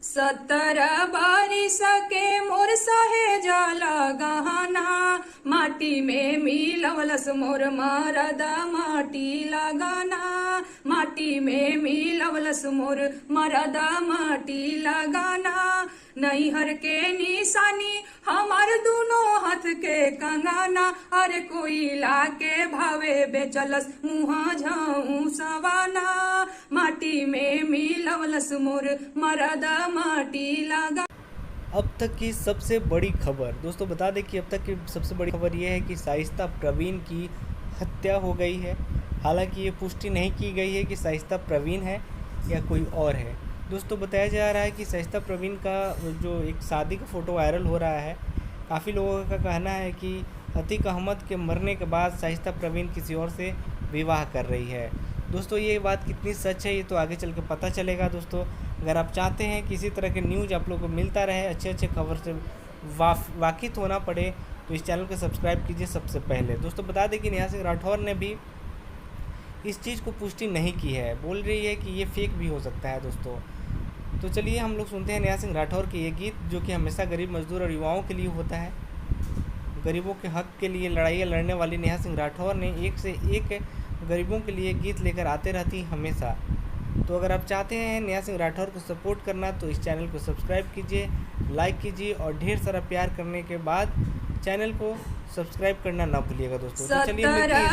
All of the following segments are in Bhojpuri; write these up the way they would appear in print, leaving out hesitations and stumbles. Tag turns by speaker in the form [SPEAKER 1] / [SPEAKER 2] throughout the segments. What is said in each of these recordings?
[SPEAKER 1] सत्तर बारिश के मोर सहेजला गहना, माटी में मिलवलस मोर मरद माटी लगाना, माटी में मिलवलस मोर मरद माटी लगाना। नैहर के निशानी हमार दोनों हाथ के कंगना, अरे कोयला के भावे बेचलस मुहा झाऊ सवाना, माटी में मिलवलस मोर मरद माटी लगा।
[SPEAKER 2] अब तक की सबसे बड़ी खबर दोस्तों, बता दें कि अब तक की सबसे बड़ी खबर यह है कि शाइस्ता प्रवीण की हत्या हो गई है। हालांकि ये पुष्टि नहीं की गई है कि शाइस्ता प्रवीण है या कोई और है। दोस्तों बताया जा रहा है कि शाइस्ता प्रवीण का जो एक शादी का फ़ोटो वायरल हो रहा है, काफ़ी लोगों का कहना है कि अतीक अहमद के मरने के बाद शाइस्ता प्रवीण किसी और से विवाह कर रही है। दोस्तों ये बात कितनी सच है ये तो आगे चल के पता चलेगा। दोस्तों अगर आप चाहते हैं कि इसी तरह के न्यूज़ आप लोगों को मिलता रहे, अच्छे खबर से वाकिफ़ होना पड़े, तो इस चैनल को सब्सक्राइब कीजिए सबसे पहले। दोस्तों बता दें कि नेहा सिंह राठौर ने भी इस चीज़ को पुष्टि नहीं की है, बोल रही है कि ये फेक भी हो सकता है। दोस्तों तो चलिए हम लोग सुनते हैं नेहा सिंह राठौर के ये गीत, जो कि हमेशा गरीब मजदूर और युवाओं के लिए होता है। गरीबों के हक के लिए लड़ाइयाँ लड़ने वाली नेहा सिंह राठौर ने एक से एक गरीबों के लिए गीत लेकर आते रहती हमेशा। तो अगर आप चाहते हैं नेहा सिंह राठौर को सपोर्ट करना तो इस चैनल को सब्सक्राइब कीजिए, लाइक कीजिए और ढेर सारा प्यार करने के बाद चैनल को सब्सक्राइब करना ना भूलिएगा। दोस्तों तो चलिए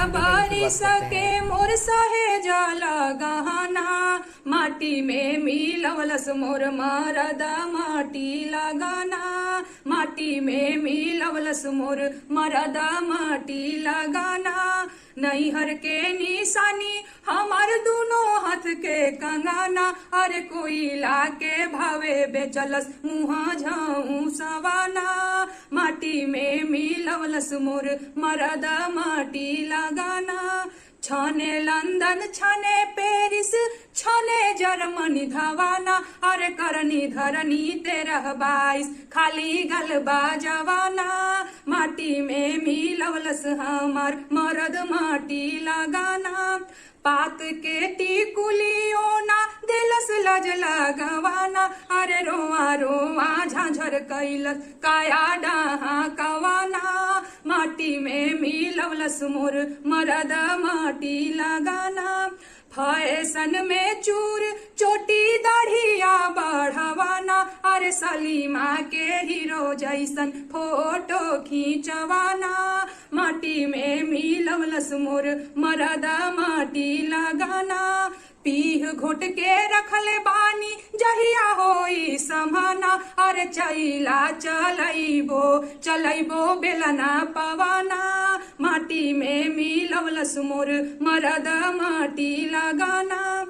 [SPEAKER 1] बारिश के मोर सहेजला गहना, माटी में मिलवलस मोर मरद माटी लगाना, माटी में मिलवलस मोर मरद माटी लगाना। नैहर के निशानी हमार दोनों हाथ के कंगना, अरे कोयला के भावे बेचलस मुहा झाऊ सवाना, माटी में मिलवलस मोर मरद माटी लगाना। छने लंदन छने पेरिस छने जर्मनी धवाना, अरे करनी धरनी 13-22 खाली गलबा जवाना, माटी में मिलवलस हमार मरद माटी लगाना। पात के टिकुलियों ना दिलस लज लगवाना, अरे रोआ रोआ झांझर कैलस काया डाहा कवाना, माटी में मिलवलस मोर मरद माटी लगाना। फैशन में चूर चोटी दाढ़िया बढ़वाना, अरे सलीमा के हीरो जैसन फोटो खींचवाना, माटी में मिलवलस मोर मरद माटी लगाना। पीह घोट के रखले बानी जहिया होई समाना, अरे चैला चलैबो बेलना पवाना, माटी में मिलवलस मोर मरद माटी लगाना।